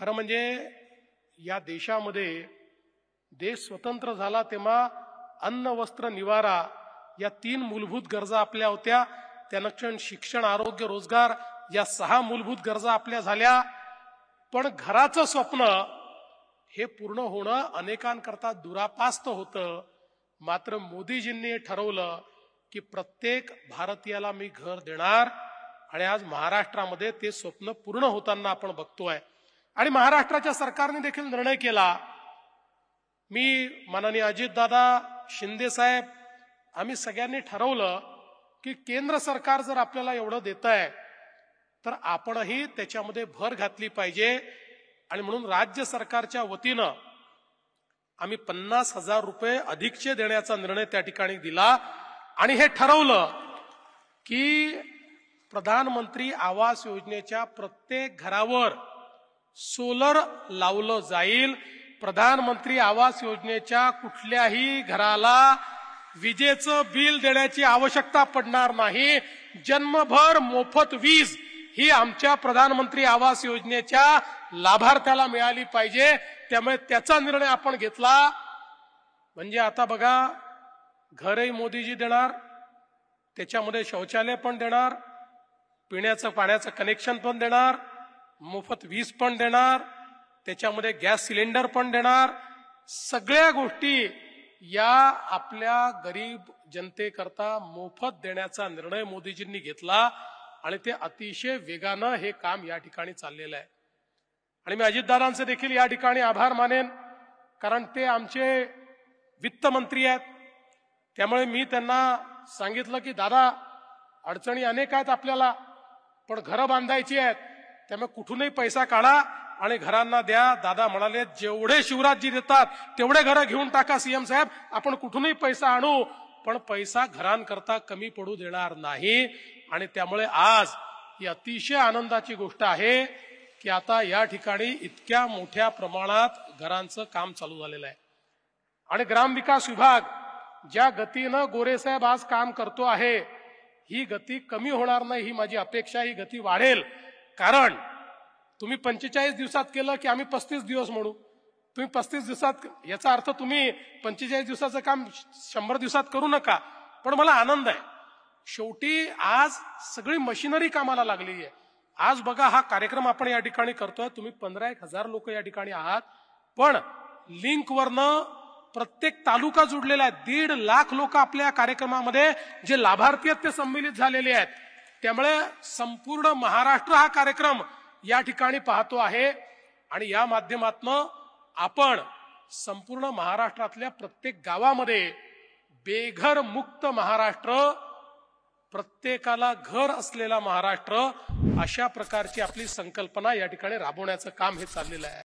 खरं म्हणजे या देशामध्ये देश स्वतंत्र झाला तेव्हा अन्न वस्त्र निवारा या 3 मूलभूत गरजा आपल्या होत्या. त्यानंतर शिक्षण आरोग्य रोजगार या 6 मूलभूत गरजा आपल्या झाल्या. पण घराचं स्वप्न हे पूर्ण होणं अनेकांकरता दुरापास्त होतं. मात्र मोदीजींनी ठरवलं की प्रत्येक भारतीयाला मी घर देणार आणि आज महाराष्ट्रामध्ये ते स्वप्न पूर्ण होताना आपण बघतोय. आणि महाराष्ट्राच्या सरकारने देखील निर्णय केला. मी माननीय अजितदादा शिंदे साहेब आम्ही सगळ्यांनी ठरवलं की केंद्र सरकार जर आपल्याला एवढं देतंय तर आपणही त्याच्यामध्ये भर घातली पाहिजे. आणि म्हणून राज्य सरकारच्या वतीनं आम्ही 50,000 रुपये अधिकचे देण्याचा निर्णय त्या ठिकाणी दिला. आणि हे ठरवलं की प्रधानमंत्री आवास योजनेच्या प्रत्येक घरावर सोलर लावलं जाईल. प्रधानमंत्री आवास योजनेच्या कुठल्याही घराला विजेचं बिल देण्याची आवश्यकता पडणार नाही. जन्मभर मोफत वीज ही आमच्या प्रधानमंत्री आवास योजनेच्या लाभार्थ्याला मिळाली पाहिजे. त्यामुळे त्याचा निर्णय आपण घेतला. म्हणजे आता बघा, घरही मोदीजी देणार, त्याच्यामध्ये शौचालय पण देणार, पिण्याचं पाण्याचं कनेक्शन पण देणार, मोफत वीज पण देणार, त्याच्यामध्ये गॅस सिलेंडर पण देणार. सगळ्या गोष्टी या आपल्या गरीब जनतेकरता मोफत देण्याचा निर्णय मोदीजींनी घेतला. आणि ते अतिशय वेगानं हे काम या ठिकाणी चाललेलं आहे. आणि मी अजितदादांचे देखील या ठिकाणी आभार मानेन, कारण ते आमचे वित्तमंत्री आहेत. त्यामुळे मी त्यांना सांगितलं की दादा, अडचणी अनेक आहेत आपल्याला, पण घरं बांधायची आहेत, त्यामुळे कुठूनही पैसा काढा आणि घरांना द्या. दादा म्हणाले, जेवढे शिवराजजी देतात तेवढे घरं घेऊन टाका सीएम साहेब, आपण कुठूनही पैसा आणू, पण पैसा घरांकरता कमी पडू देणार नाही. आणि त्यामुळे आज ही अतिशय आनंदाची गोष्ट आहे की आता या ठिकाणी इतक्या मोठ्या प्रमाणात घरांचं काम चालू झालेलं आहे. आणि ग्रामविकास विभाग ज्या गतीनं गोरेसाहेब आज काम करतो आहे, ही गती कमी होणार नाही, ही माझी अपेक्षा. ही गती वाढेल. कारण तुम्ही 45 दिवसात केलं की आम्ही 35 दिवस म्हणू. तुम्ही 35 दिवसात, याचा अर्थ तुम्ही 45 दिवसाचं काम 100 दिवसात करू नका. पण मला आनंद आहे, शेवटी आज सगळी मशिनरी कामाला लागली आहे. आज बघा, हा कार्यक्रम आपण या ठिकाणी करतोय, तुम्ही 15,000 लोक या ठिकाणी आहात, पण लिंकवरनं प्रत्येक तालुका जुडलेला आहे. 1.5 लाख लोक आपल्या कार्यक्रमामध्ये जे लाभार्थी आहेत ते सम्मिलित झालेले आहेत. त्यामुळे संपूर्ण महाराष्ट्र हा कार्यक्रम या ठिकाणी पाहतो आहे. आणि या माध्यमातून आपण संपूर्ण महाराष्ट्रातल्या प्रत्येक गावामध्ये बेघर मुक्त महाराष्ट्र, प्रत्येकाला घर असलेला महाराष्ट्र, अशा प्रकारची आपली संकल्पना या ठिकाणी राबवण्याचं काम हे चाललेलं आहे.